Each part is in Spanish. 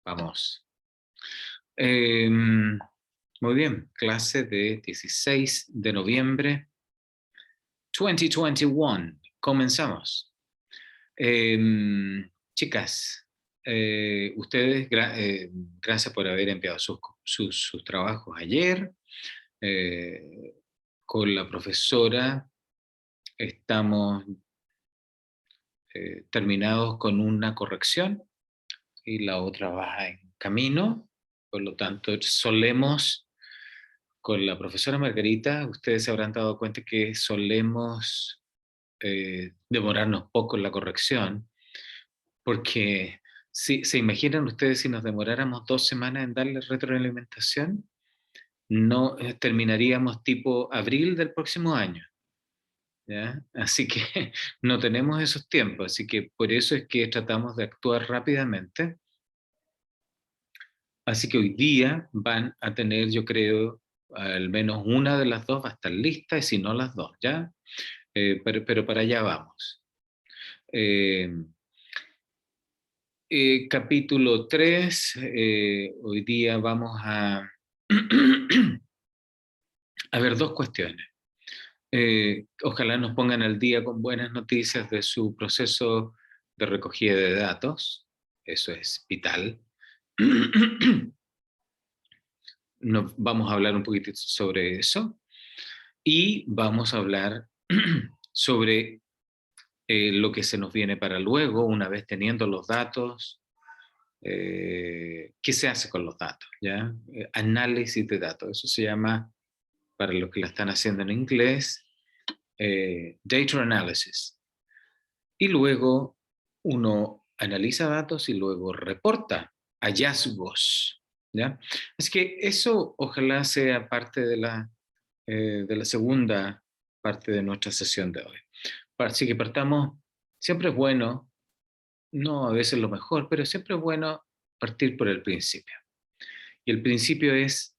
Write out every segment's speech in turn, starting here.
Vamos. Muy bien, clase de 16 de noviembre 2021. Comenzamos. Chicas, ustedes, gracias por haber enviado sus trabajos ayer. Con la profesora estamos terminados con una corrección y la otra va en camino. Por lo tanto, solemos, con la profesora Margarita, ustedes se habrán dado cuenta que solemos demorarnos poco en la corrección, porque si se imaginan ustedes si nos demoráramos 2 semanas en darle retroalimentación, no terminaríamos tipo abril del próximo año. ¿Ya? Así que no tenemos esos tiempos, así que por eso es que tratamos de actuar rápidamente. Así que hoy día van a tener, yo creo, al menos una de las dos va a estar lista, y si no las dos, ¿ya? Pero para allá vamos. Capítulo 3, hoy día vamos a, a ver dos cuestiones. Ojalá nos pongan al día con buenas noticias de su proceso de recogida de datos, eso es vital. Vamos a hablar un poquitito sobre eso y vamos a hablar sobre lo que se nos viene para luego, una vez teniendo los datos, qué se hace con los datos, ¿ya? Análisis de datos, eso se llama, para los que la están haciendo en inglés, data analysis. Y luego uno analiza datos y luego reporta hallazgos, ¿ya? Es que eso ojalá sea parte de la segunda parte de nuestra sesión de hoy. Así que partamos, siempre es bueno, no a veces lo mejor, pero siempre es bueno partir por el principio. Y el principio es,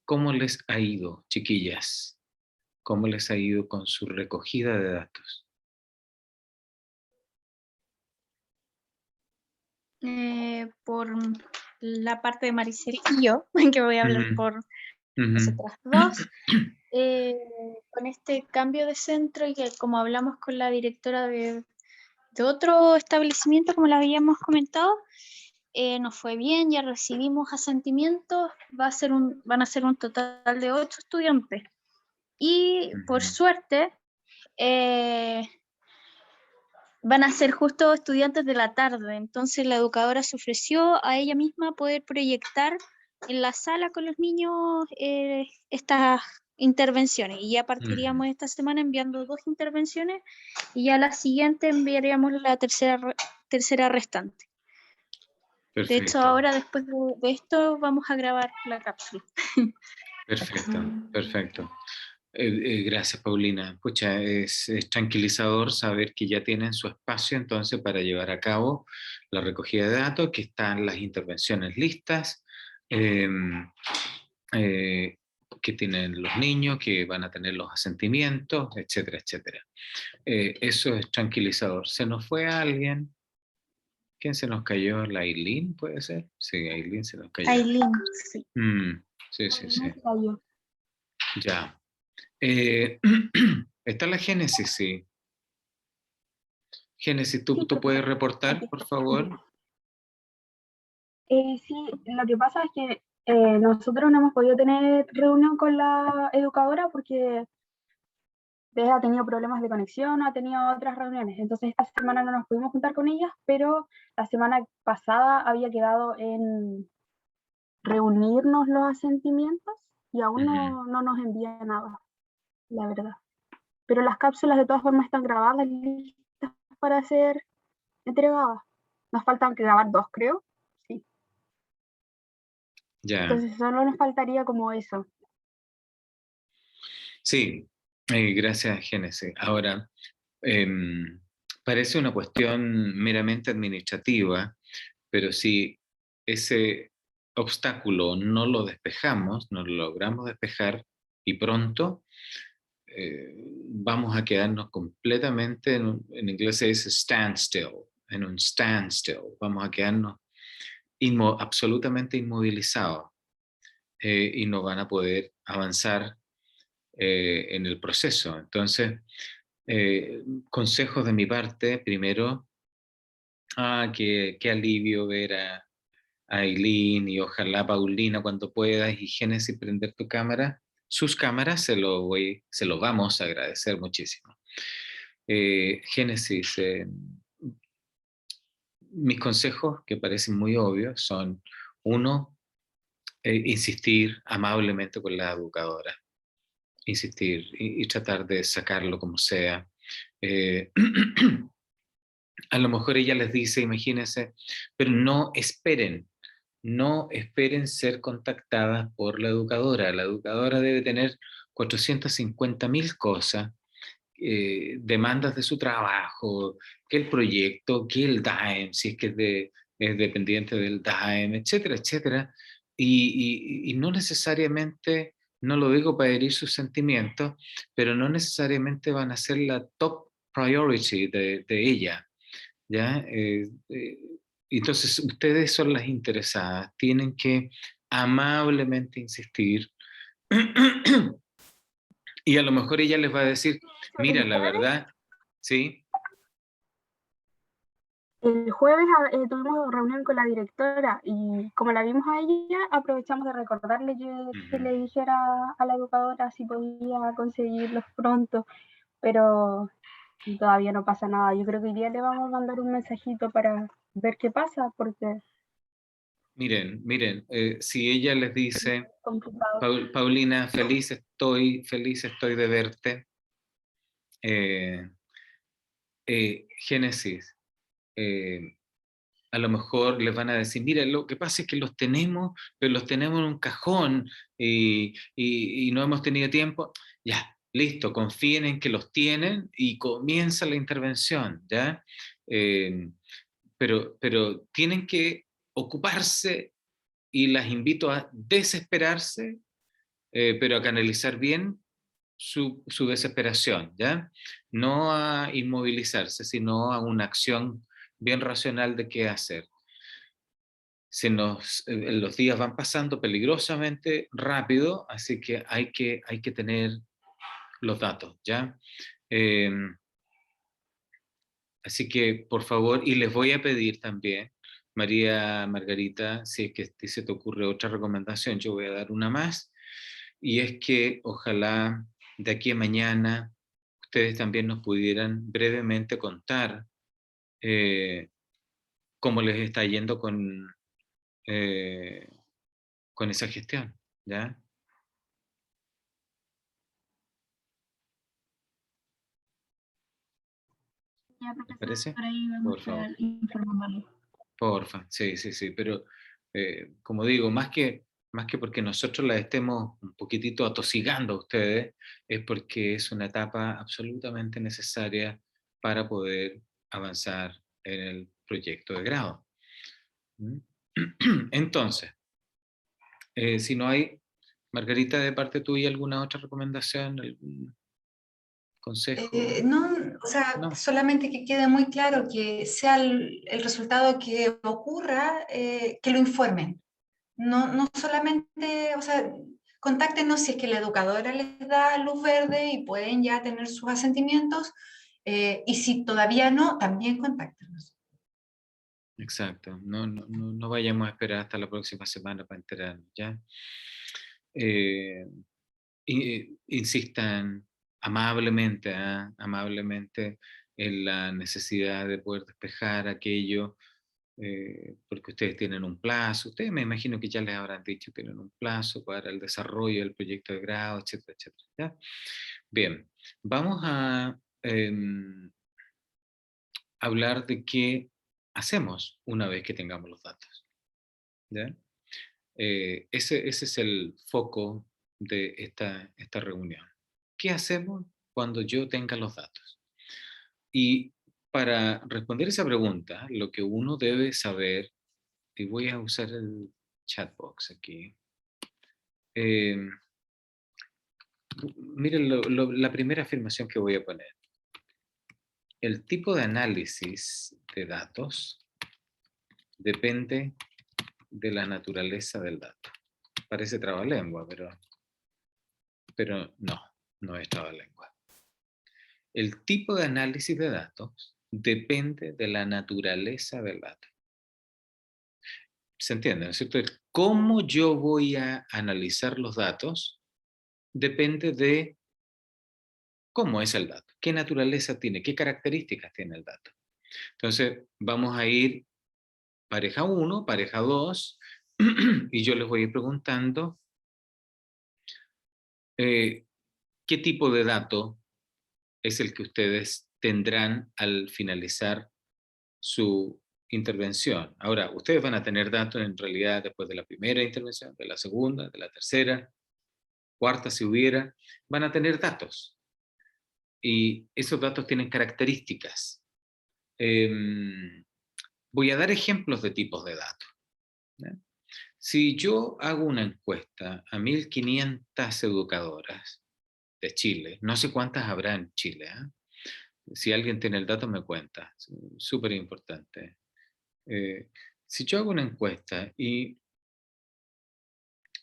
¿cómo les ha ido, chiquillas? ¿Cómo les ha ido con su recogida de datos? Por la parte de Maricel y yo, que voy a hablar por Ujú. nosotras dos, con este cambio de centro y que como hablamos con la directora de otro establecimiento, como lo habíamos comentado, nos fue bien, ya recibimos asentimientos, van a ser un total de 8 estudiantes. Y por Ujú. suerte, eh, van a ser justo estudiantes de la tarde, entonces la educadora se ofreció a ella misma poder proyectar en la sala con los niños estas intervenciones, y ya Ujú. partiríamos esta semana enviando 2 intervenciones y ya la siguiente enviaríamos la tercera restante. De hecho, Perfecto, ahora después de esto vamos a grabar la cápsula. perfecto, perfecto. Gracias, Paulina. Pucha, es tranquilizador saber que ya tienen su espacio entonces para llevar a cabo la recogida de datos, que están las intervenciones listas, eh, eh, que tienen los niños, que van a tener los asentimientos, etcétera, etcétera. Eso es tranquilizador. ¿Se nos fue alguien? ¿Quién se nos cayó? ¿La Aileen, puede ser? Sí, Aileen se nos cayó. Aileen, sí. Sí, sí, sí. Aileen cayó. Ya. Está la Génesis, sí. Génesis, Sí, ¿tú puedes aquí reportar, por estoy. favor? Sí, lo que pasa es que nosotros no hemos podido tener reunión con la educadora porque ella ha tenido problemas de conexión, ha tenido otras reuniones. Entonces esta semana no nos pudimos juntar con ellas, pero la semana pasada había quedado en reunirnos los asentimientos y aún Ujú. no nos envía nada, la verdad. Pero las cápsulas de todas formas están grabadas, listas para ser entregadas. Nos faltan grabar 2, creo. Sí. Ya. Entonces solo nos faltaría como eso. Sí, gracias, Génesis. Ahora, em, parece una cuestión meramente administrativa, pero si ese obstáculo no lo despejamos, no lo logramos despejar y pronto, vamos a quedarnos completamente, en inglés se dice standstill, en un standstill, vamos a quedarnos absolutamente inmovilizados y no van a poder avanzar en el proceso. Entonces, consejos de mi parte, primero, qué alivio ver a Aileen y ojalá Paulina cuando puedas y Génesis prender tu cámara, sus cámaras, se lo vamos a agradecer muchísimo. Génesis, mis consejos, que parecen muy obvios, son, uno, insistir amablemente con la educadora, insistir y tratar de sacarlo como sea. A lo mejor ella les dice, imagínense, pero no esperen ser contactadas por la educadora. La educadora debe tener 450.000 cosas, demandas de su trabajo, que el proyecto, que el DAEM, si es que es dependiente del DAEM, etcétera, etcétera. Y no necesariamente, no lo digo para herir sus sentimientos, pero no necesariamente van a ser la top priority de ella, ¿ya? Entonces, ustedes son las interesadas, tienen que amablemente insistir y a lo mejor ella les va a decir, mira, la verdad, ¿sí? El jueves tuvimos reunión con la directora y como la vimos a ella, aprovechamos de recordarle que le dijera a la educadora si podía conseguirlos pronto, pero todavía no pasa nada. Yo creo que hoy día le vamos a mandar un mensajito para ver qué pasa, porque Miren, si ella les dice, es complicado. Paulina, feliz estoy de verte. Génesis, a lo mejor les van a decir, mira, lo que pasa es que los tenemos, pero los tenemos en un cajón y no hemos tenido tiempo. Ya, listo, confíen en que los tienen y comienza la intervención, ¿ya? Pero tienen que ocuparse y las invito a desesperarse, pero a canalizar bien su desesperación, ¿ya? No a inmovilizarse, sino a una acción bien racional de qué hacer. Los días van pasando peligrosamente rápido, así que hay que tener los datos, ¿ya? Así que, por favor, y les voy a pedir también, María Margarita, si es que se te ocurre otra recomendación, yo voy a dar una más, y es que ojalá de aquí a mañana ustedes también nos pudieran brevemente contar cómo les está yendo con esa gestión, ¿ya? Ya, ¿Les profesor, parece? por ahí vamos Por a favor. estar informándole. Porfa, sí, pero como digo, más que porque nosotros la estemos un poquitito atosigando a ustedes, es porque es una etapa absolutamente necesaria para poder avanzar en el proyecto de grado. ¿Mm? Entonces, si no hay, Margarita, de parte tuya, ¿alguna otra recomendación, algún consejo? No, o sea, No. solamente que quede muy claro que sea el resultado que ocurra, que lo informen. No solamente, o sea, contáctenos si es que la educadora les da luz verde y pueden ya tener sus asentimientos, y si todavía no, también contáctenos. Exacto, no vayamos a esperar hasta la próxima semana para enterarnos, ¿ya? Insistan amablemente, amablemente en la necesidad de poder despejar aquello, porque ustedes tienen un plazo, ustedes me imagino que ya les habrán dicho, tienen un plazo para el desarrollo del proyecto de grado, etcétera, etcétera, ¿ya? Bien, vamos a hablar de qué hacemos una vez que tengamos los datos, ¿ya? Ese es el foco de esta reunión. ¿Qué hacemos cuando yo tenga los datos? Y para responder esa pregunta, lo que uno debe saber, y voy a usar el chat box aquí. Miren la primera afirmación que voy a poner. El tipo de análisis de datos depende de la naturaleza del dato. Parece trabalengua, pero no es trabalengua. El tipo de análisis de datos depende de la naturaleza del dato. ¿Se entiende? ¿No es cierto? Cómo yo voy a analizar los datos depende de cómo es el dato, qué naturaleza tiene, qué características tiene el dato. Entonces, vamos a ir pareja 1, pareja 2, y yo les voy a ir preguntando qué tipo de dato es el que ustedes tendrán al finalizar su intervención. Ahora, ustedes van a tener datos en realidad después de la primera intervención, de la segunda, de la tercera, cuarta si hubiera, van a tener datos. Y esos datos tienen características. Voy a dar ejemplos de tipos de datos, ¿ya? Si yo hago una encuesta a 1.500 educadoras de Chile, no sé cuántas habrá en Chile, ¿eh? Si alguien tiene el dato me cuenta, súper importante. Si yo hago una encuesta y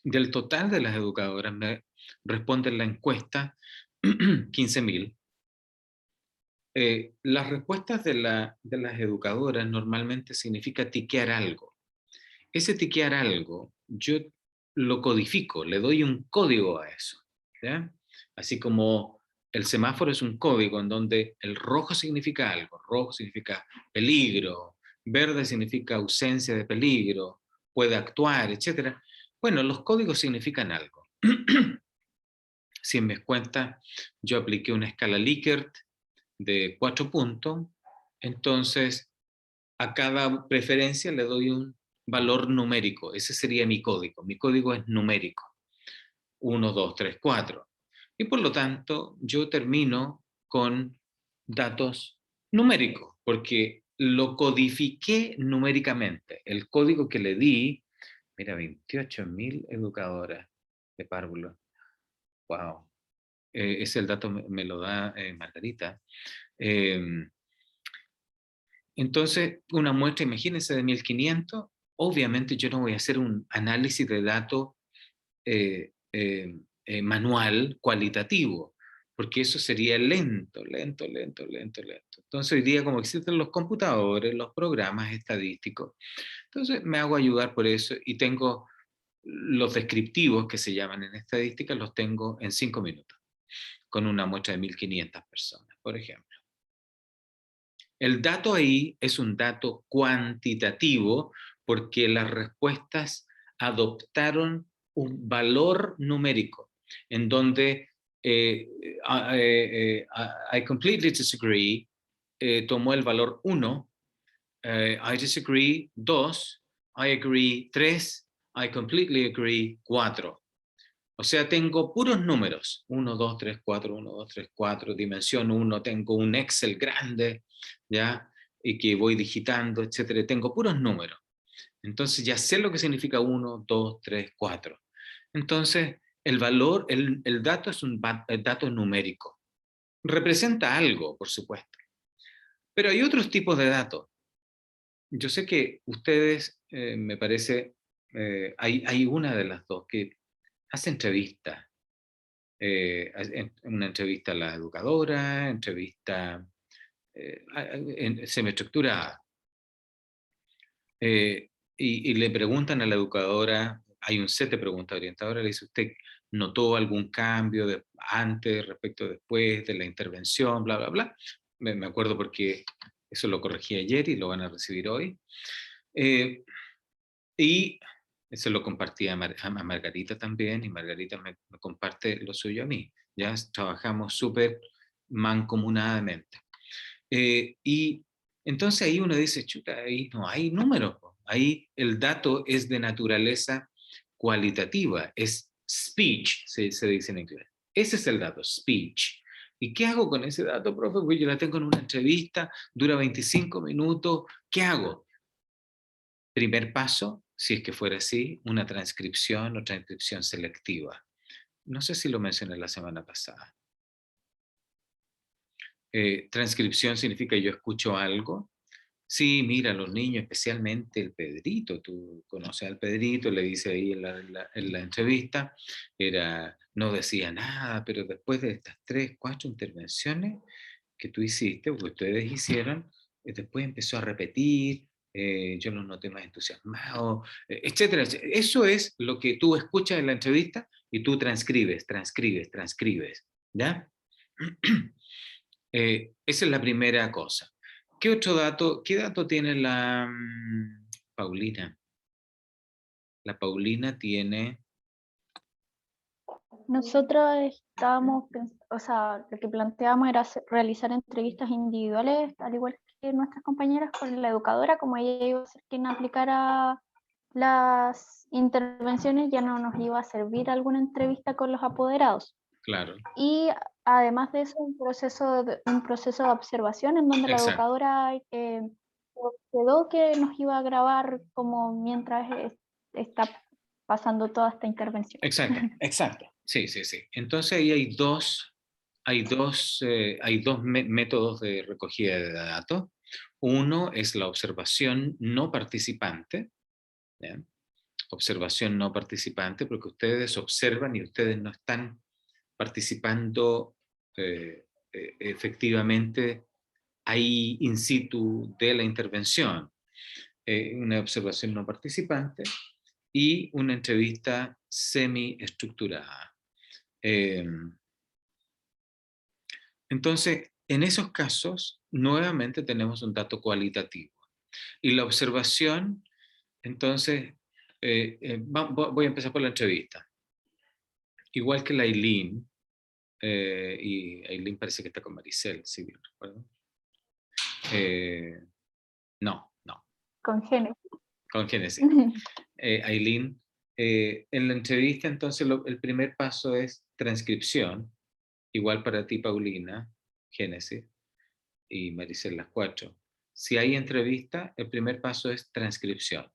del total de las educadoras me responden la encuesta 15.000, las respuestas de las educadoras normalmente significa tiquear algo. Ese tiquear algo, yo lo codifico, le doy un código a eso, ¿ya? Así como el semáforo es un código en donde el rojo significa algo, rojo significa peligro, verde significa ausencia de peligro, puede actuar, etc. Bueno, los códigos significan algo. Si en mis cuentas yo apliqué una escala Likert de 4 puntos, entonces a cada preferencia le doy un valor numérico. Ese sería mi código. Mi código es numérico. 1, 2, 3, 4. Y por lo tanto, yo termino con datos numéricos, porque lo codifiqué numéricamente. El código que le di, mira, 28.000 educadoras de párvulo. Wow. Ese el dato me lo da Margarita. Entonces, una muestra, imagínense, de 1.500, obviamente yo no voy a hacer un análisis de datos manual, cualitativo, porque eso sería lento. Entonces, hoy día, como existen los computadores, los programas estadísticos, entonces me hago ayudar por eso y tengo los descriptivos que se llaman en estadística, los tengo en 5 minutos, con una muestra de 1.500 personas, por ejemplo. El dato ahí es un dato cuantitativo porque las respuestas adoptaron un valor numérico, en donde I completely disagree tomó el valor 1, I disagree 2, I agree 3, I completely agree 4. O sea, tengo puros números, 1, 2, 3, 4, 1, 2, 3, 4, dimensión 1, tengo un Excel grande, ¿ya? Y que voy digitando, etcétera, tengo puros números. Entonces ya sé lo que significa 1, 2, 3, 4. Entonces, el valor, el dato es un dato numérico. Representa algo, por supuesto. Pero hay otros tipos de datos. Yo sé que ustedes, me parece, hay una de las dos que hace entrevistas. Una entrevista a la educadora, entrevista semiestructurada. Y le preguntan a la educadora, hay un set de preguntas orientadoras, le dice, ¿usted notó algún cambio antes, respecto después de la intervención, bla, bla, bla? Me acuerdo porque eso lo corregí ayer y lo van a recibir hoy. Y eso lo compartí a Margarita también, y Margarita me comparte lo suyo a mí. Ya trabajamos súper mancomunadamente. Y entonces ahí uno dice, chuta, ahí no hay números. Ahí el dato es de naturaleza cualitativa, es speech, se dice en inglés. Ese es el dato, speech. ¿Y qué hago con ese dato, profe? Pues yo la tengo en una entrevista, dura 25 minutos, ¿qué hago? Primer paso, si es que fuera así, una transcripción o transcripción selectiva. No sé si lo mencioné la semana pasada. Transcripción significa yo escucho algo, Sí, mira, los niños, especialmente el Pedrito, tú conoces al Pedrito, le dice ahí en la entrevista, no decía nada, pero después de estas 3, 4 intervenciones que tú hiciste, o que ustedes hicieron, después empezó a repetir, yo lo noté más entusiasmado, etcétera. Eso es lo que tú escuchas en la entrevista y tú transcribes, ¿ya? Esa es la primera cosa. ¿Qué otro dato? ¿Qué dato tiene la Paulina? La Paulina tiene... Nosotros estábamos, o sea, lo que planteábamos era realizar entrevistas individuales, al igual que nuestras compañeras, con la educadora, como ella iba a ser quien aplicara las intervenciones, ya no nos iba a servir alguna entrevista con los apoderados. Claro. Y además de eso, un proceso de observación en donde la Exacto. educadora quedó que nos iba a grabar como mientras está pasando toda esta intervención. Exacto, exacto. Sí, sí, sí. Entonces ahí hay dos métodos de recogida de datos. Uno es la observación no participante, ¿ya? Observación no participante, porque ustedes observan y ustedes no están participando efectivamente ahí in situ de la intervención. Una observación no participante y una entrevista semi-estructurada. Entonces, en esos casos, nuevamente tenemos un dato cualitativo. Y la observación, entonces, voy a empezar por la entrevista. Igual que la Aileen, y Aileen parece que está con Maricel, si bien recuerdo. No. Con Génesis. Con Génesis. Aileen, en la entrevista, entonces, el primer paso es transcripción, igual para ti, Paulina, Génesis, y Maricel, las 4. Si hay entrevista, el primer paso es transcripción.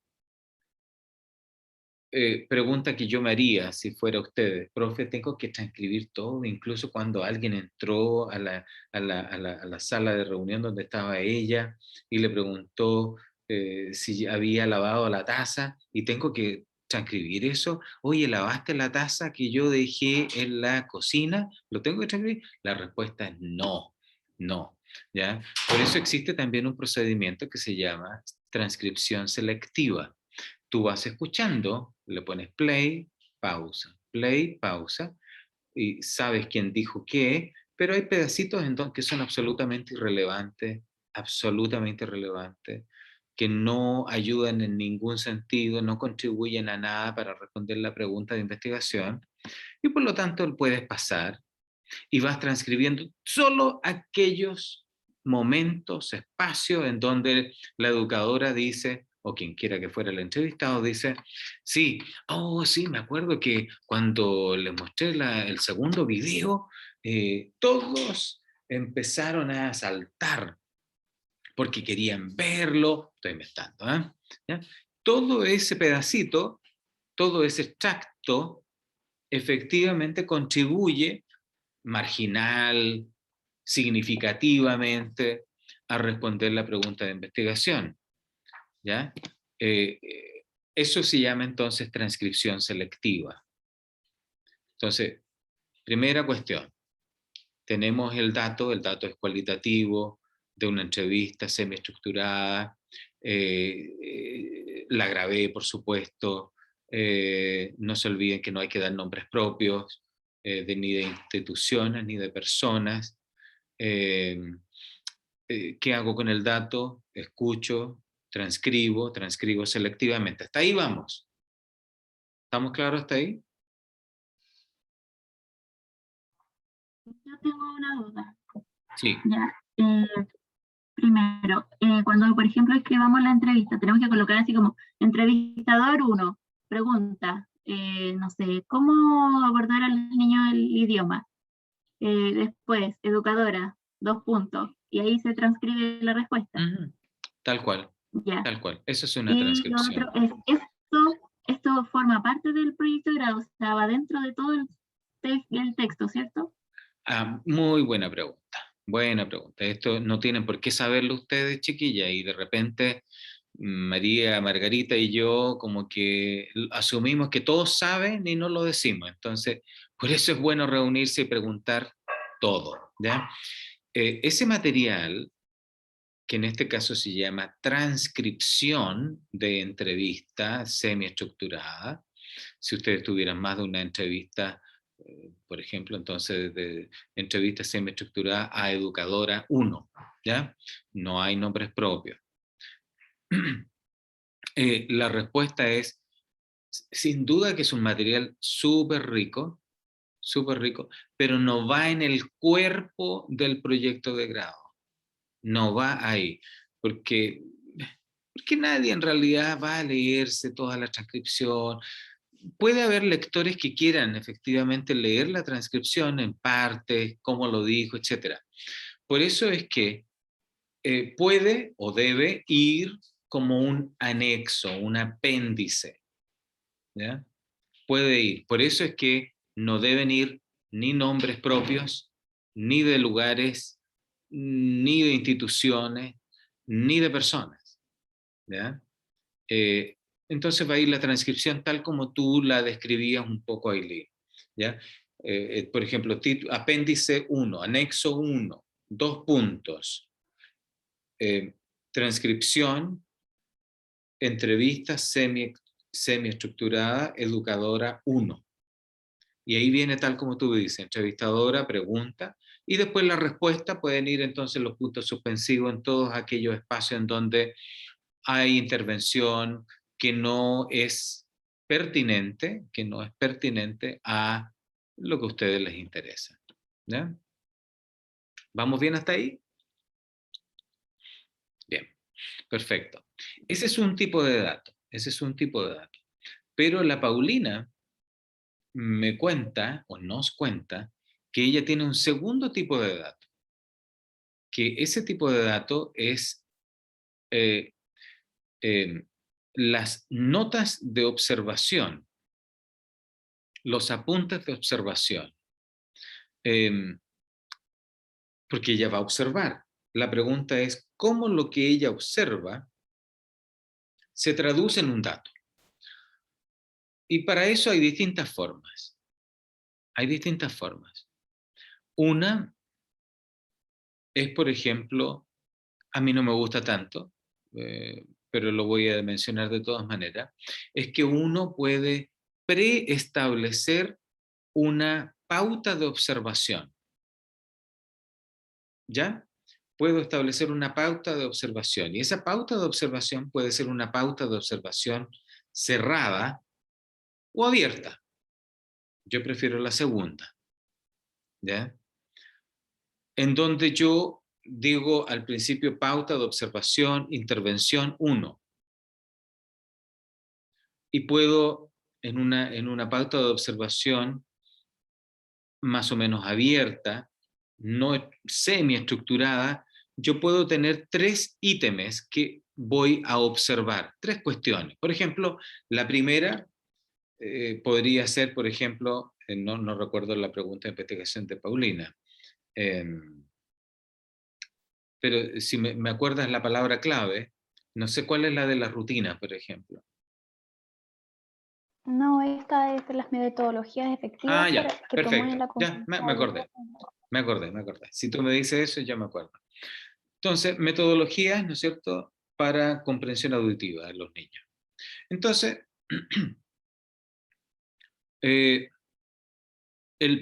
Pregunta que yo me haría si fuera ustedes. Profe, tengo que transcribir todo, incluso cuando alguien entró a la sala de reunión donde estaba ella y le preguntó si había lavado la taza y tengo que transcribir eso. Oye, ¿lavaste la taza que yo dejé en la cocina? ¿Lo tengo que transcribir? La respuesta es no. ¿Ya? Por eso existe también un procedimiento que se llama transcripción selectiva. Tú vas escuchando, le pones play, pausa, y sabes quién dijo qué, pero hay pedacitos que son absolutamente irrelevantes, que no ayudan en ningún sentido, no contribuyen a nada para responder la pregunta de investigación, y por lo tanto puedes pasar y vas transcribiendo solo aquellos momentos, espacios en donde la educadora dice, o quien quiera que fuera el entrevistado, dice, sí, me acuerdo que cuando les mostré el segundo video, todos empezaron a saltar porque querían verlo, estoy inventando, ¿ya? Todo ese pedacito, todo ese extracto, efectivamente contribuye marginal, significativamente, a responder la pregunta de investigación. ¿Ya? Eso se llama entonces transcripción selectiva. Entonces, primera cuestión, tenemos el dato es cualitativo, de una entrevista semiestructurada, la grabé, por supuesto, no se olviden que no hay que dar nombres propios, ni de instituciones, ni de personas. ¿Qué hago con el dato? Escucho, transcribo selectivamente. Hasta ahí vamos. ¿Estamos claros hasta ahí? Yo tengo una duda. Sí. Ya, primero, cuando por ejemplo escribamos la entrevista, tenemos que colocar así como entrevistador 1, pregunta, no sé, ¿cómo abordar al niño el idioma? Después, educadora, 2 puntos, y ahí se transcribe la respuesta. Tal cual. Ya. Tal cual. Eso es una y transcripción. Lo otro es, esto forma parte del proyecto de grado, o sea, va dentro de todo el texto, ¿cierto? Muy buena pregunta. Buena pregunta. Esto no tienen por qué saberlo ustedes, chiquillas, y de repente María, Margarita y yo como que asumimos que todos saben y no lo decimos. Entonces, por eso es bueno reunirse y preguntar todo, ¿ya? Ese material, que en este caso se llama transcripción de entrevista semiestructurada, si ustedes tuvieran más de una entrevista, por ejemplo, entonces de entrevista semiestructurada a educadora 1, ¿ya? No hay nombres propios. La respuesta es, sin duda que es un material súper rico, pero no va en el cuerpo del proyecto de grado. No va ahí, porque nadie en realidad va a leerse toda la transcripción. Puede haber lectores que quieran efectivamente leer la transcripción en partes, cómo lo dijo, etc. Por eso es que puede o debe ir como un anexo, un apéndice, ¿ya? Puede ir. Por eso es que no deben ir ni nombres propios, ni de lugares, ni de instituciones, ni de personas, ¿ya? Entonces va a ir la transcripción tal como tú la describías un poco, Aileen, ¿ya? Por ejemplo, apéndice 1, anexo 1, 2 puntos, transcripción, entrevista semiestructurada, educadora 1. Y ahí viene tal como tú dices, entrevistadora, pregunta, y después la respuesta pueden ir entonces los puntos suspensivos en todos aquellos espacios en donde hay intervención que no es pertinente, a lo que a ustedes les interesa. ¿Ya? ¿Vamos bien hasta ahí? Bien, perfecto. Ese es un tipo de dato, Pero la Paulina me cuenta, o nos cuenta, que ella tiene un segundo tipo de dato, que ese tipo de dato es las notas de observación, los apuntes de observación, porque ella va a observar. La pregunta es cómo lo que ella observa se traduce en un dato. Y para eso hay distintas formas. Una es, por ejemplo, a mí no me gusta tanto, pero lo voy a mencionar de todas maneras, es que uno puede preestablecer una pauta de observación. ¿Ya? Puedo establecer una pauta de observación y esa pauta de observación puede ser una pauta de observación cerrada o abierta. Yo prefiero la segunda. ¿Ya? En donde yo digo al principio pauta de observación, intervención 1. Y puedo en una pauta de observación más o menos abierta, no semiestructurada, yo puedo tener 3 ítems que voy a observar, 3 cuestiones. Por ejemplo, la primera podría ser, por ejemplo, no recuerdo la pregunta de investigación de Paulina, pero si me acuerdas la palabra clave, no sé cuál es la de la rutina, por ejemplo. No, esta es de las metodologías efectivas Ya, que promueven perfecto. la Ya, me consulta. acordé. Si tú me dices eso, ya me acuerdo. Entonces, metodologías, ¿no es cierto?, para comprensión auditiva de los niños. Entonces, el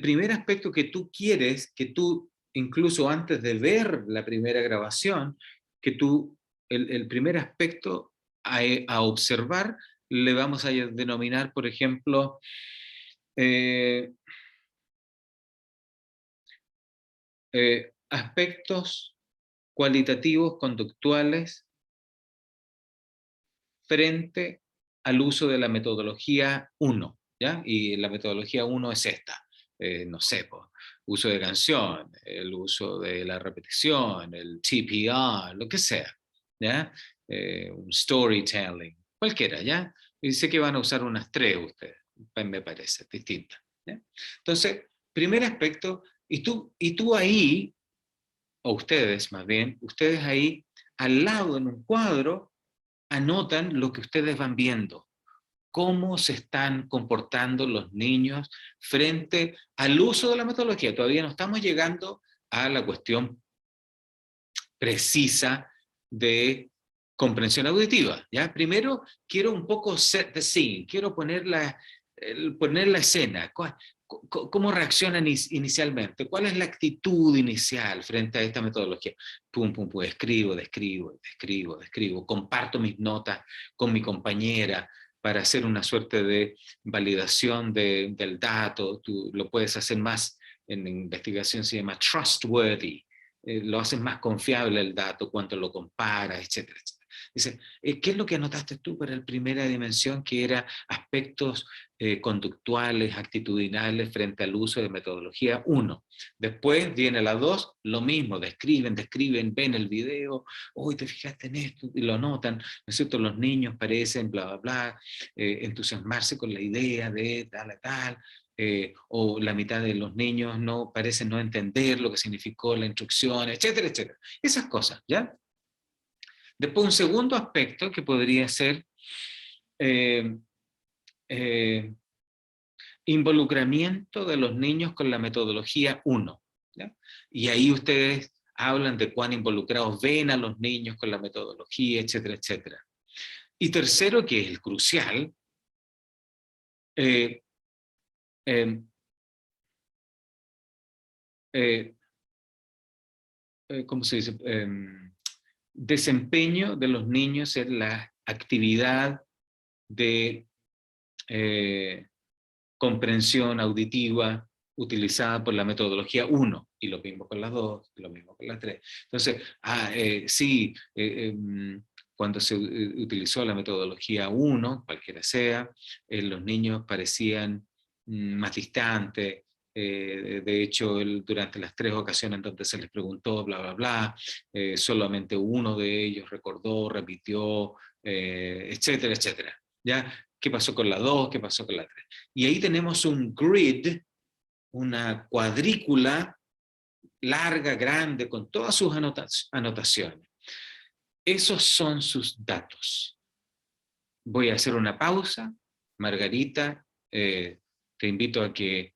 primer aspecto que tú quieres, que tú, incluso antes de ver la primera grabación, el primer aspecto a observar, le vamos a denominar, por ejemplo, aspectos cualitativos, conductuales, frente al uso de la metodología 1, ¿ya? Y la metodología 1 es esta, no sé, uso de canción, el uso de la repetición, el TPR, lo que sea, ¿ya? Un storytelling, cualquiera, ¿ya? Y sé que van a usar unas 3 ustedes, me parece, distintas, ¿ya? Entonces, primer aspecto, y tú ahí o ustedes más bien, ustedes ahí al lado en un cuadro anotan lo que ustedes van viendo, cómo se están comportando los niños frente al uso de la metodología. Todavía no estamos llegando a la cuestión precisa de comprensión auditiva, ¿ya? Primero quiero un poco set the scene, quiero poner la escena. ¿Cómo reaccionan inicialmente? ¿Cuál es la actitud inicial frente a esta metodología? Pum, pum, pum, describo, comparto mis notas con mi compañera para hacer una suerte de validación del dato. Tú lo puedes hacer más, en investigación se llama trustworthy, lo haces más confiable el dato, cuánto lo comparas, etcétera, etcétera. Dice, ¿qué es lo que anotaste tú para la primera dimensión, que era aspectos conductuales, actitudinales frente al uso de metodología 1? Después viene la 2, lo mismo, describen, ven el video, hoy te fijaste en esto, y lo anotan, ¿no es cierto? Los niños parecen, bla, bla, bla, entusiasmarse con la idea de tal, o la mitad de los niños parecen no entender lo que significó la instrucción, etcétera, etcétera. Esas cosas, ¿ya? Después un segundo aspecto que podría ser involucramiento de los niños con la metodología 1, ¿ya? Y ahí ustedes hablan de cuán involucrados ven a los niños con la metodología, etcétera, etcétera. Y tercero, que es el crucial, ¿cómo se dice? Desempeño de los niños en la actividad de comprensión auditiva utilizada por la metodología 1, y lo mismo con las 2, y lo mismo con las 3. Entonces, sí, cuando se utilizó la metodología 1, cualquiera sea, los niños parecían más distantes. De hecho, durante las 3 ocasiones en donde se les preguntó, bla, bla, bla, solamente uno de ellos recordó, repitió, etcétera, etcétera. ¿Ya? ¿Qué pasó con la 2? ¿Qué pasó con la 3? Y ahí tenemos un grid, una cuadrícula larga, grande, con todas sus anotaciones. Esos son sus datos. Voy a hacer una pausa. Margarita, te invito a que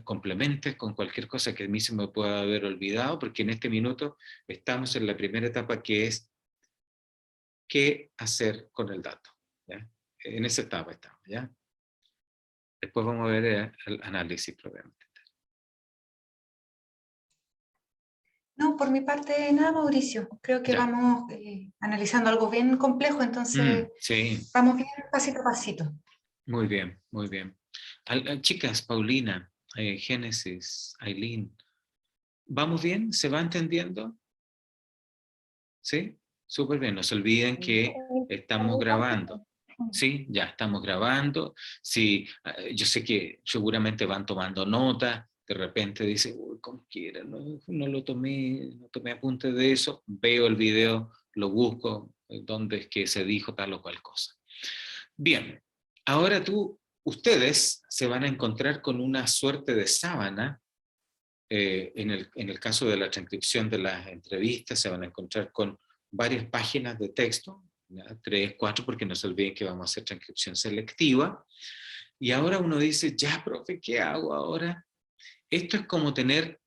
complementes con cualquier cosa que a mí se me pueda haber olvidado, porque en este minuto estamos en la primera etapa, que es qué hacer con el dato, ¿ya? En esa etapa estamos, ¿ya? Después vamos a ver el análisis probablemente. No, por mi parte nada, Mauricio. Creo que Ya. vamos analizando algo bien complejo, entonces Sí, vamos bien pasito a pasito. muy bien, muy bien. Chicas, Paulina, Génesis, Aileen, ¿vamos bien? ¿Se va entendiendo? ¿Sí? Súper bien. No se olviden que estamos grabando. Sí, ya estamos grabando. Sí, yo sé que seguramente van tomando nota. De repente dice, uy, como quiera, no lo tomé, no tomé apunte de eso. Veo el video, lo busco, dónde es que se dijo tal o cual cosa. Bien, ahora ustedes se van a encontrar con una suerte de sábana. En el caso de la transcripción de las entrevistas se van a encontrar con varias páginas de texto, ¿ya? 3, 4, porque no se olviden que vamos a hacer transcripción selectiva. Y ahora uno dice, ya, profe, ¿qué hago ahora? Esto es como tener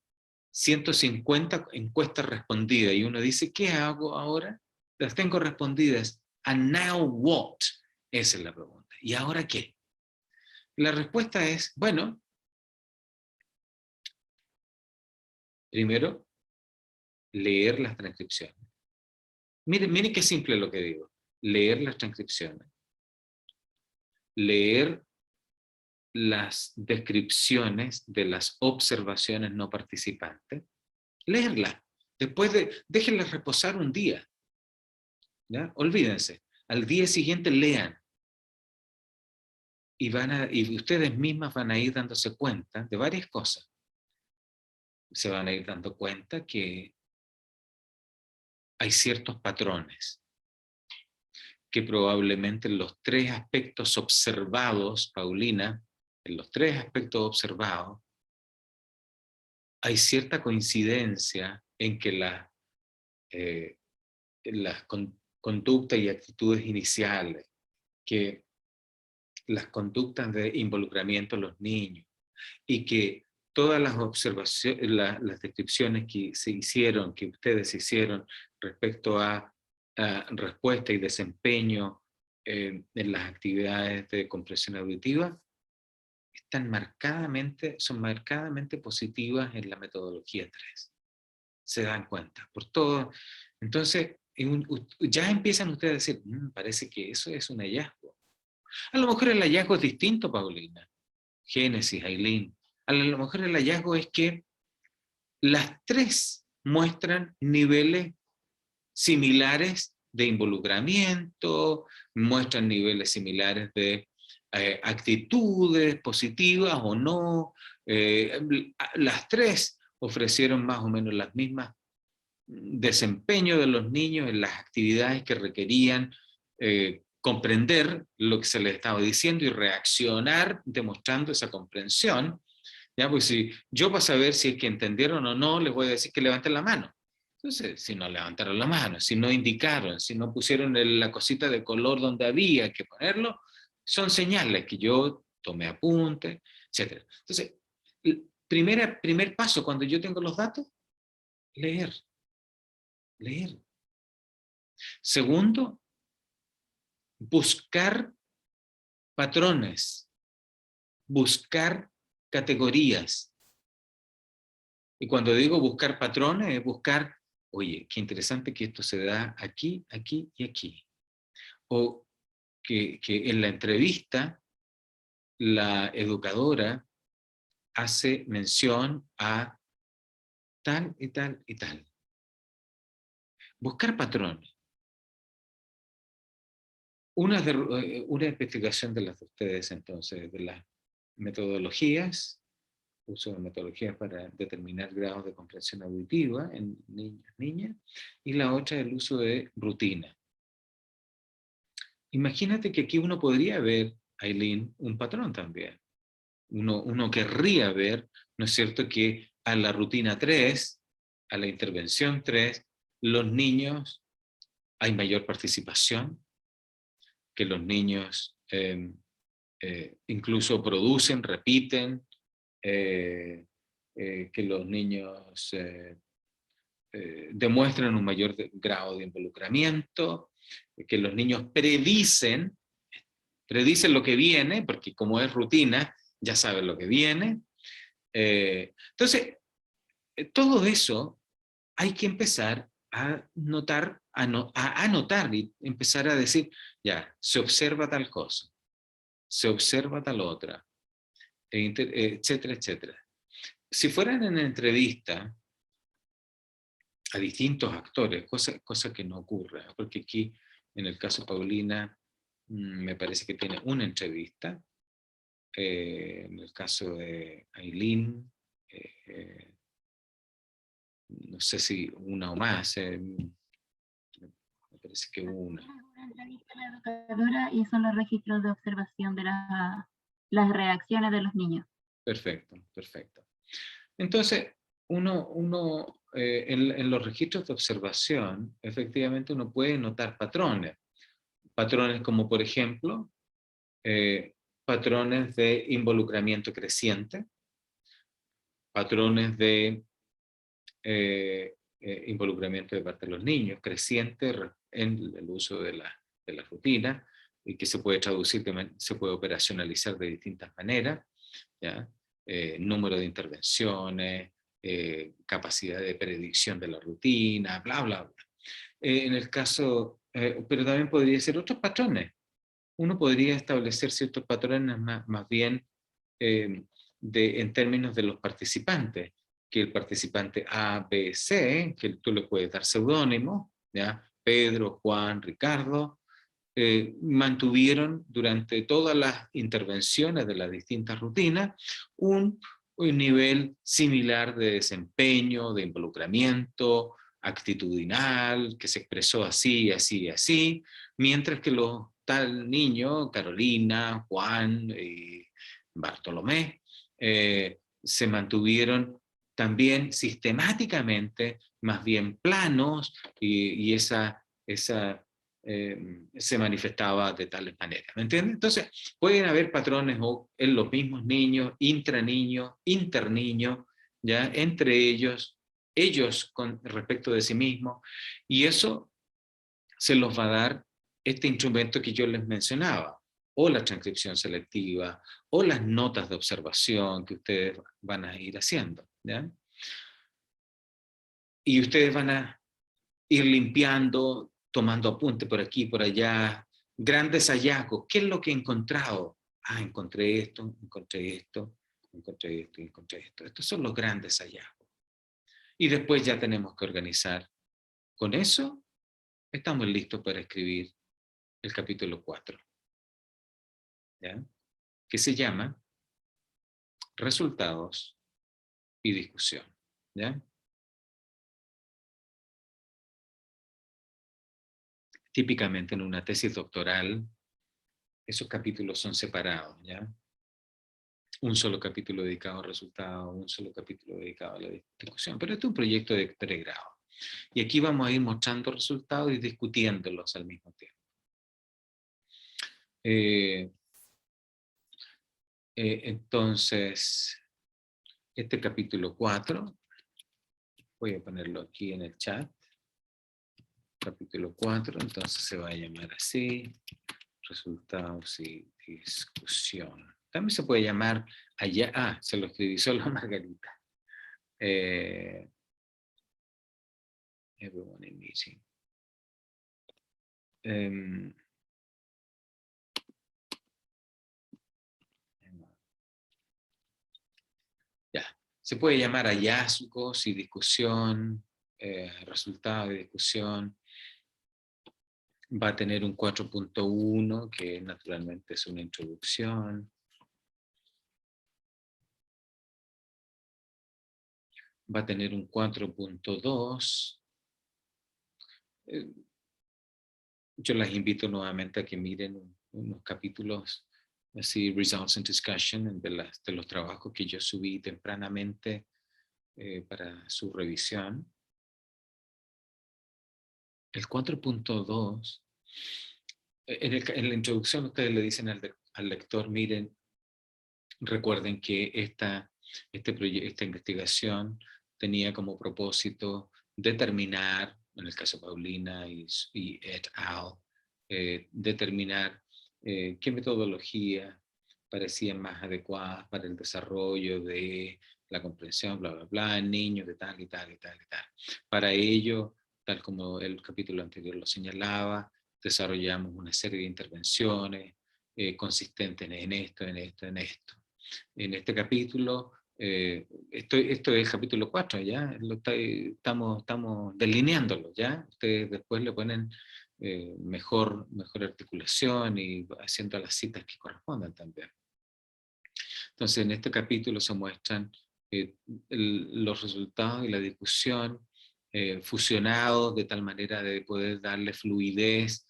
150 encuestas respondidas, y uno dice, ¿qué hago ahora? Las tengo respondidas. ¿And now what? Esa es la pregunta. ¿Y ahora qué? La respuesta es, bueno, primero, leer las transcripciones. Miren qué simple lo que digo. Leer las transcripciones. Leer las descripciones de las observaciones no participantes. Leerlas. Después déjenlas reposar un día. ¿Ya? Olvídense. Al día siguiente lean. Y ustedes mismas van a ir dándose cuenta de varias cosas. Se van a ir dando cuenta que hay ciertos patrones, que probablemente en los 3 aspectos observados, Paulina, en los 3 aspectos observados, hay cierta coincidencia en que las conductas y actitudes iniciales, que las conductas de involucramiento de los niños, y que todas las observaciones, las descripciones que se hicieron, que ustedes hicieron respecto a respuesta y desempeño en las actividades de comprensión auditiva, son marcadamente positivas en la metodología 3. Se dan cuenta, por todo. Entonces, ya empiezan ustedes a decir, parece que eso es un hallazgo. A lo mejor el hallazgo es distinto, Paulina, Génesis, Ailín. A lo mejor el hallazgo es que las 3 muestran niveles similares de involucramiento, muestran niveles similares de actitudes positivas o no. Las 3 ofrecieron más o menos las mismas desempeño de los niños en las actividades que requerían comprender lo que se les estaba diciendo y reaccionar demostrando esa comprensión. ¿Ya? Pues si yo, para saber si es que entendieron o no, les voy a decir que levanten la mano. Entonces, si no levantaron la mano, si no indicaron, si no pusieron la cosita de color donde había que ponerlo, son señales que yo tomé apunte, etc. Entonces, el primer paso cuando yo tengo los datos, leer. Segundo, buscar patrones, buscar categorías. Y cuando digo buscar patrones, es buscar, oye, qué interesante que esto se da aquí, aquí y aquí. O que en la entrevista la educadora hace mención a tal y tal y tal. Buscar patrones. Una investigación de las de ustedes entonces, de las metodologías, uso de metodologías para determinar grados de comprensión auditiva en niños, niñas, y la otra el uso de rutina. Imagínate que aquí uno podría ver, Ailín, un patrón también. Uno querría ver, ¿no es cierto?, que a la rutina 3, a la intervención 3, los niños, hay mayor participación, que los niños incluso producen, repiten, que los niños demuestran un mayor grado de involucramiento, que los niños predicen lo que viene, porque como es rutina, ya saben lo que viene. Entonces, todo eso hay que empezar a notar, a anotar y empezar a decir, ya, se observa tal cosa, se observa tal otra, etcétera, etcétera. Si fueran en entrevista a distintos actores, cosa que no ocurre, porque aquí, en el caso de Paulina, me parece que tiene una entrevista, en el caso de Ailín, no sé si una o más, me parece que una. Una entrevista a la educadora y son los registros de observación de las reacciones de los niños. Perfecto, perfecto. Entonces, en los registros de observación, efectivamente uno puede notar patrones. Patrones como, por ejemplo, patrones de involucramiento creciente, patrones de involucramiento de parte de los niños, creciente en el uso de la rutina, y que se puede traducir, se puede operacionalizar de distintas maneras, ¿ya? Número de intervenciones, capacidad de predicción de la rutina, bla, bla, bla. En el caso, pero también podría ser otros patrones. Uno podría establecer ciertos patrones más bien en términos de los participantes, que el participante A, B, C, que tú le puedes dar seudónimo, ¿ya? Pedro, Juan, Ricardo, mantuvieron durante todas las intervenciones de las distintas rutinas un nivel similar de desempeño, de involucramiento, actitudinal, que se expresó así, así, así, mientras que los tal niño, Carolina, Juan y Bartolomé, se mantuvieron también sistemáticamente, más bien planos, y se manifestaba de tales maneras, ¿me entiendes? Entonces, pueden haber patrones en los mismos niños, intraniños, interniños, ¿ya? Entre ellos con respecto de sí mismos, y eso se los va a dar este instrumento que yo les mencionaba, o la transcripción selectiva, o las notas de observación que ustedes van a ir haciendo, ¿ya? Y ustedes van a ir limpiando, tomando apunte por aquí, por allá, grandes hallazgos. ¿Qué es lo que he encontrado? Ah, encontré esto, encontré esto, encontré esto, encontré esto. Estos son los grandes hallazgos. Y después ya tenemos que organizar. Con eso, estamos listos para escribir el capítulo 4. ¿Ya? Que se llama Resultados y discusión. ¿Ya? Típicamente en una tesis doctoral, esos capítulos son separados, ¿ya? Un solo capítulo dedicado a resultados, un solo capítulo dedicado a la discusión, pero este es un proyecto de pregrado. Y aquí vamos a ir mostrando resultados y discutiéndolos al mismo tiempo. Entonces, este capítulo 4, voy a ponerlo aquí en el chat, capítulo 4, entonces se va a llamar así, resultados y discusión. También se puede llamar allá, se lo escribí solo a Margarita. Everyone in meeting. Ya, se puede llamar hallazgos y discusión, resultados de discusión. Va a tener un 4.1, que naturalmente es una introducción. Va a tener un 4.2. Yo las invito nuevamente a que miren unos capítulos así, Results and Discussion, de los trabajos que yo subí tempranamente para su revisión. El 4.2, en la introducción ustedes le dicen al lector, miren, recuerden que esta investigación tenía como propósito determinar, en el caso de Paulina y et al, determinar qué metodología parecían más adecuadas para el desarrollo de la comprensión, bla, bla, bla, en niños de tal y tal y tal y tal. Para ello, tal como el capítulo anterior lo señalaba, desarrollamos una serie de intervenciones consistentes en esto, en esto, en esto. En este capítulo, esto es el capítulo 4, ¿ya? Estamos delineándolo, ¿ya? Ustedes después le ponen mejor articulación y haciendo las citas que correspondan también. Entonces, en este capítulo se muestran los resultados y la discusión fusionados de tal manera de poder darle fluidez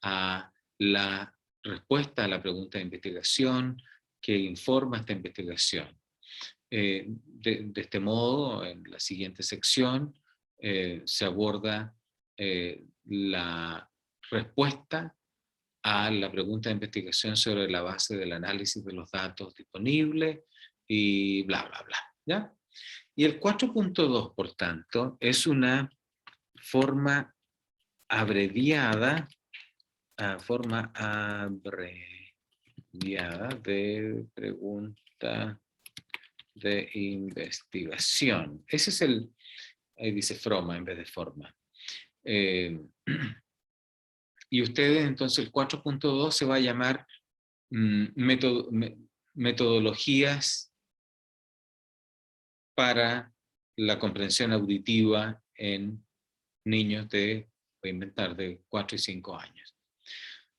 a la respuesta a la pregunta de investigación que informa esta investigación. De este modo, en la siguiente sección se aborda la respuesta a la pregunta de investigación sobre la base del análisis de los datos disponibles y bla, bla, bla, ¿ya? Y el 4.2, por tanto, es una forma abreviada, de pregunta de investigación. Ese es ahí dice forma en vez de forma. Y ustedes, entonces, el 4.2 se va a llamar metodologías para la comprensión auditiva en niños voy a inventar, de 4 y 5 años.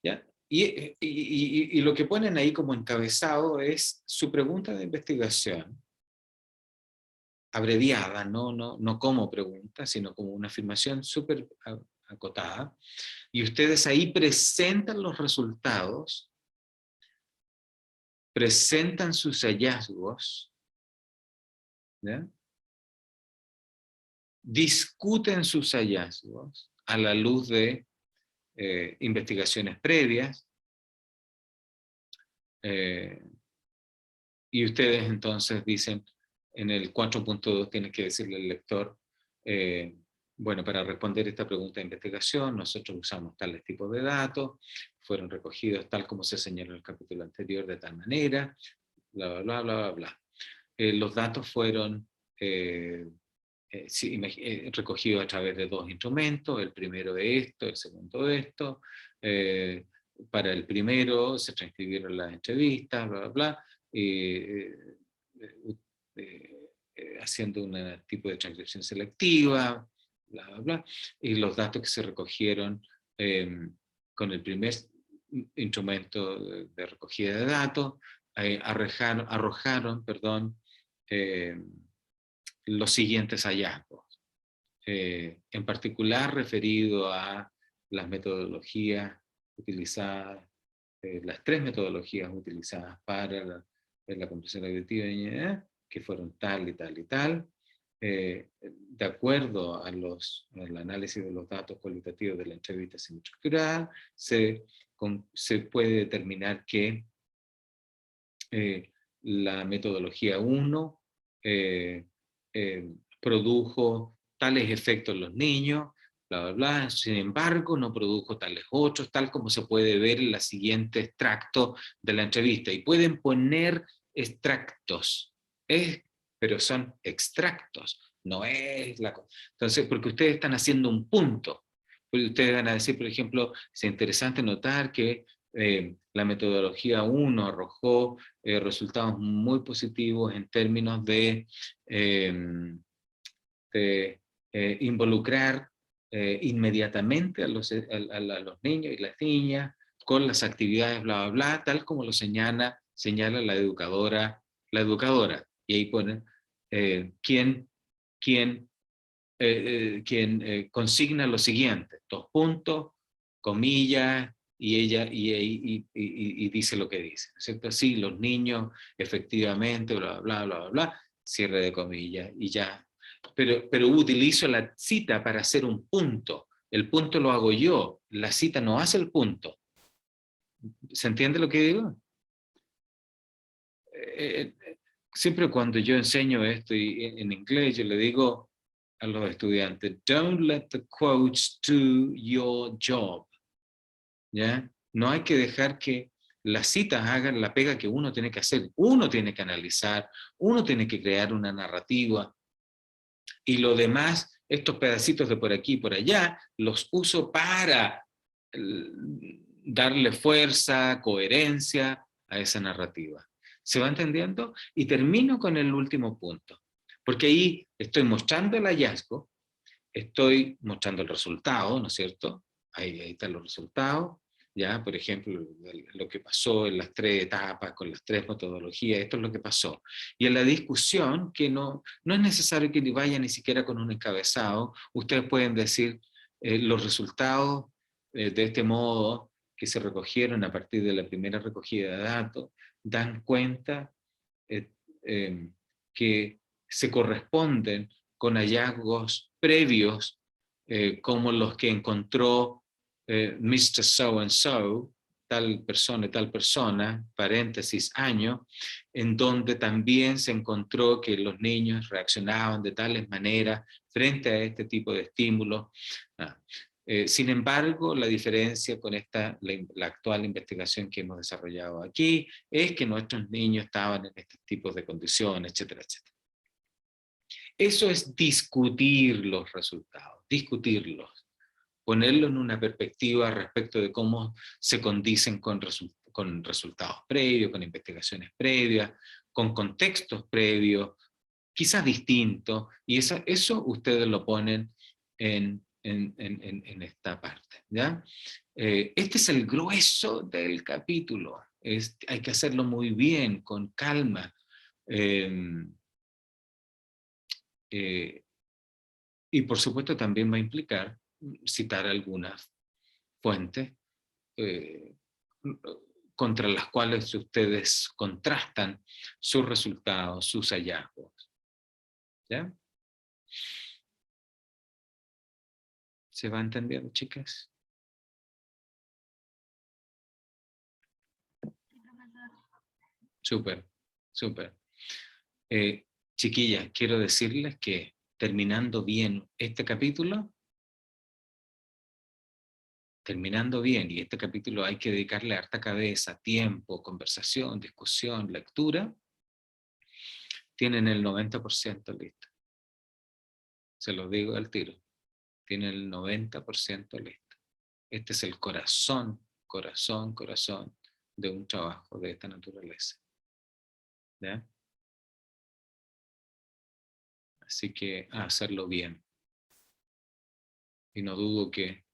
¿Ya? Y lo que ponen ahí como encabezado es su pregunta de investigación, abreviada, no como pregunta, sino como una afirmación súper acotada, y ustedes ahí presentan los resultados, presentan sus hallazgos, ¿ya? discuten sus hallazgos a la luz de investigaciones previas, y ustedes entonces dicen, en el 4.2 tienen que decirle al lector, bueno, para responder esta pregunta de investigación, nosotros usamos tales tipos de datos, fueron recogidos tal como se señaló en el capítulo anterior, de tal manera, bla, bla, bla, bla, bla. Los datos fueron recogidos a través de 2 instrumentos, el primero de esto, el segundo de esto. Para el primero se transcribieron las entrevistas, bla, bla, bla, haciendo un tipo de transcripción selectiva, bla, bla, bla, y los datos que se recogieron con el primer instrumento de recogida de datos arrojaron los siguientes hallazgos, en particular referido a las metodologías utilizadas, las 3 metodologías utilizadas para la comprensión auditiva, que fueron tal y tal y tal, de acuerdo al análisis de los datos cualitativos de la entrevista semiestructural, se puede determinar que la metodología 1 produjo tales efectos en los niños, bla, bla, bla. Sin embargo, no produjo tales otros, tal como se puede ver en el siguiente extracto de la entrevista. Y pueden poner extractos, pero son extractos, no es la cosa. Entonces, porque ustedes están haciendo un punto. Ustedes van a decir, por ejemplo, es interesante notar que la metodología 1 arrojó resultados muy positivos en términos de involucrar inmediatamente a los niños y las niñas con las actividades bla, bla, bla, tal como lo señala la educadora. Y ahí ponen quien consigna lo siguiente, 2 puntos, comillas, y ella y dice lo que dice, ¿no es cierto? Sí, los niños, efectivamente, bla, bla, bla, bla, bla, cierre de comillas, y ya. Pero utilizo la cita para hacer un punto. El punto lo hago yo, la cita no hace el punto. ¿Se entiende lo que digo? Siempre cuando yo enseño esto en inglés, yo le digo a los estudiantes, don't let the quotes do your job. ¿Ya? No hay que dejar que las citas hagan la pega que uno tiene que hacer. Uno tiene que analizar, uno tiene que crear una narrativa, y lo demás, estos pedacitos de por aquí y por allá, los uso para darle fuerza, coherencia a esa narrativa. ¿Se va entendiendo? Y termino con el último punto, porque ahí estoy mostrando el hallazgo, estoy mostrando el resultado, ¿no es cierto? Ahí están los resultados, ¿ya? Por ejemplo, lo que pasó en las 3 etapas, con las 3 metodologías, esto es lo que pasó. Y en la discusión, que no es necesario que vaya ni siquiera con un encabezado, ustedes pueden decir los resultados de este modo que se recogieron a partir de la primera recogida de datos, dan cuenta que se corresponden con hallazgos previos, como los que encontró Mr. So and So, tal persona, paréntesis, año, en donde también se encontró que los niños reaccionaban de tales maneras frente a este tipo de estímulos. Sin embargo, la diferencia con la actual investigación que hemos desarrollado aquí es que nuestros niños estaban en estos tipos de condiciones, etcétera, etcétera. Eso es discutir los resultados, discutirlos, ponerlo en una perspectiva respecto de cómo se condicen con resultados previos, con investigaciones previas, con contextos previos, quizás distintos, y eso ustedes lo ponen en esta parte, ¿ya? Este es el grueso del capítulo. Hay que hacerlo muy bien, con calma. Y por supuesto también va a implicar citar algunas fuentes contra las cuales ustedes contrastan sus resultados, sus hallazgos. ¿Ya? ¿Se va entendiendo, chicas? Súper, súper. Chiquillas, quiero decirles que terminando bien este capítulo, y este capítulo hay que dedicarle harta cabeza, tiempo, conversación, discusión, lectura, tienen el 90% listo. Se los digo al tiro. Tienen el 90% listo. Este es el corazón de un trabajo de esta naturaleza. ¿Ya? Así que a hacerlo bien. Y no dudo que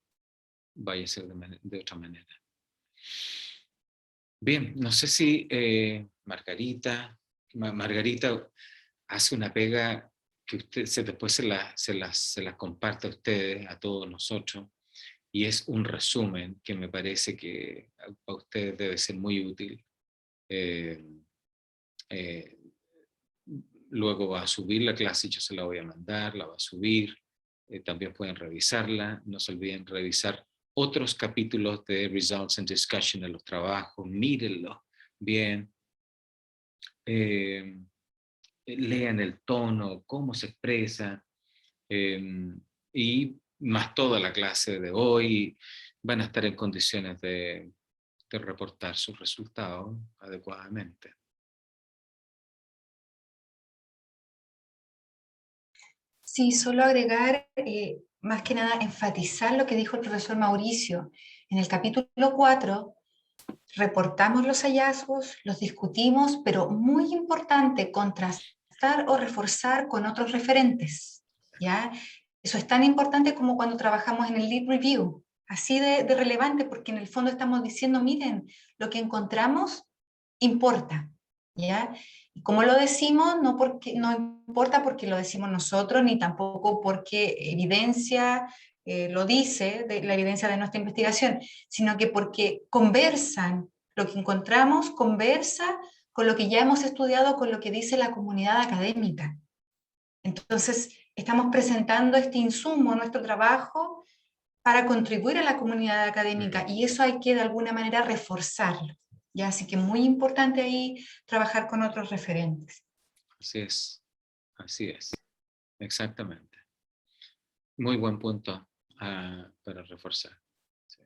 vaya a ser de otra manera. Bien, no sé si Margarita hace una pega que después se las comparte a ustedes, a todos nosotros, y es un resumen que me parece que a ustedes debe ser muy útil. Luego va a subir la clase, yo se la voy a mandar, la va a subir, también pueden revisarla, no se olviden revisar otros capítulos de Results and Discussion en los trabajos, mírenlo bien, lean el tono, cómo se expresa, y más toda la clase de hoy, van a estar en condiciones de reportar sus resultados adecuadamente. Sí, solo agregar, más que nada, enfatizar lo que dijo el profesor Mauricio. En el capítulo 4, reportamos los hallazgos, los discutimos, pero muy importante, contrastar o reforzar con otros referentes, ¿ya? Eso es tan importante como cuando trabajamos en el Lead Review, así de relevante, porque en el fondo estamos diciendo, miren, lo que encontramos importa, ¿ya? Y como lo decimos, no importa porque lo decimos nosotros, ni tampoco porque evidencia lo dice, la evidencia de nuestra investigación, sino que porque conversan, lo que encontramos conversa con lo que ya hemos estudiado, con lo que dice la comunidad académica. Entonces, estamos presentando este insumo, nuestro trabajo, para contribuir a la comunidad académica, y eso hay que de alguna manera reforzarlo. ¿Ya? Así que muy importante ahí trabajar con otros referentes. Así es, exactamente. Muy buen punto para reforzar. Sí.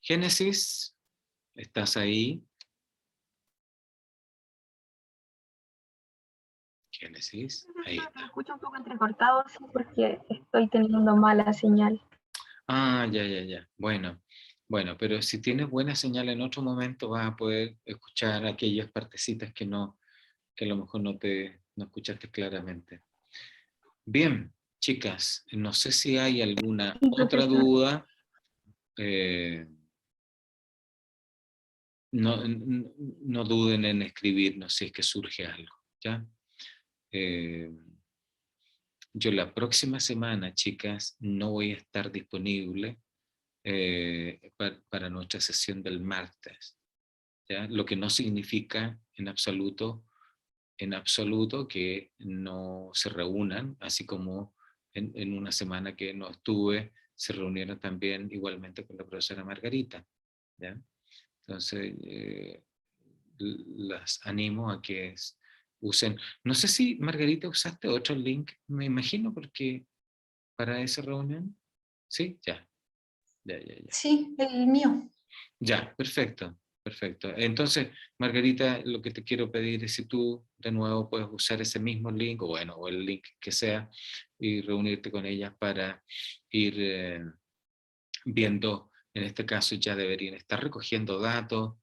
Génesis, ¿estás ahí? Génesis, ahí está. Me escucho un poco entrecortado, sí, porque estoy teniendo mala señal. Ya. Bueno, pero si tienes buena señal en otro momento vas a poder escuchar aquellas partecitas que a lo mejor no escuchaste claramente. Bien, chicas, no sé si hay alguna Sí, otra profesor. duda. No duden en escribirnos si es que surge algo, ¿ya? Yo la próxima semana, chicas, no voy a estar disponible para nuestra sesión del martes, ¿ya? Lo que no significa en absoluto que no se reúnan, así como en una semana que no estuve, se reunieron también igualmente con la profesora Margarita, ¿ya? Entonces, las animo a que usen. No sé si, Margarita, usaste otro link, me imagino, porque para esa reunión. Sí, ya. Sí, el mío. Ya, perfecto. Entonces, Margarita, lo que te quiero pedir es si tú de nuevo puedes usar ese mismo link, o el link que sea, y reunirte con ellas para ir viendo, en este caso ya deberían estar recogiendo datos,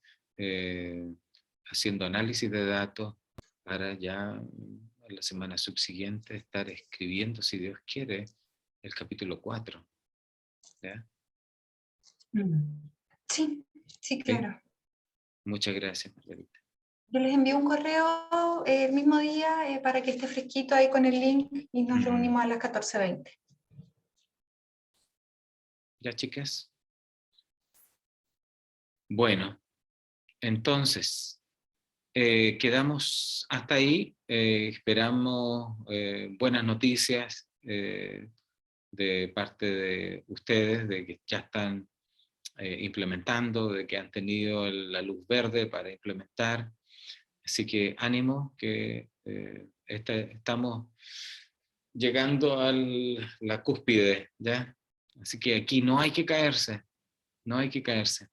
haciendo análisis de datos, para ya en la semana subsiguiente estar escribiendo, si Dios quiere, el capítulo 4. ¿Ya? Sí, claro. Muchas gracias, Margarita. Yo les envío un correo el mismo día para que esté fresquito ahí con el link y nos reunimos a las 14:20. ¿Ya, chicas? Bueno, entonces, quedamos hasta ahí. Esperamos buenas noticias de parte de ustedes, de que ya están implementando, de que han tenido la luz verde para implementar. Así que ánimo, que estamos llegando a la cúspide, ¿ya? Así que aquí no hay que caerse, no hay que caerse.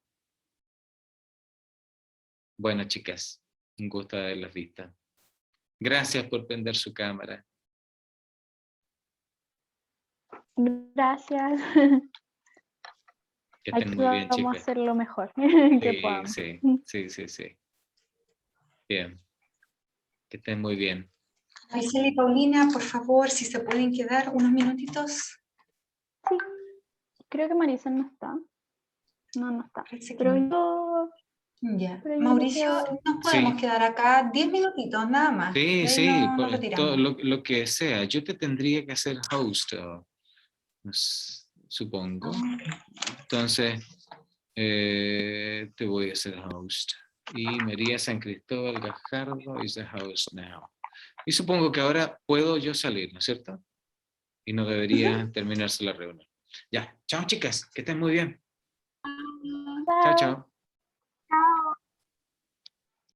Bueno, chicas, un gusto haberlas visto. Gracias por prender su cámara. Gracias. Que Aquí estén muy bien, vamos a chicas. hacer lo mejor que Sí, podamos. sí. Bien. Que estén muy bien. Maricela y Paulina, por favor, si se pueden quedar unos minutitos. Sí, creo que Marisa no está. No está. Parece que Pero no. yo, Ya. pero yo Mauricio, creo- nos podemos Sí. quedar acá 10 minutitos, nada más. Sí, De ahí sí, nos todo retiramos. lo que sea. Yo te tendría que hacer host, supongo. Entonces, te voy a hacer host. Y María San Cristóbal Gajardo is the host now. Y supongo que ahora puedo yo salir, ¿no es cierto? Y no debería terminarse la reunión. Ya, chao chicas, que estén muy bien. Chao, Chao. chao.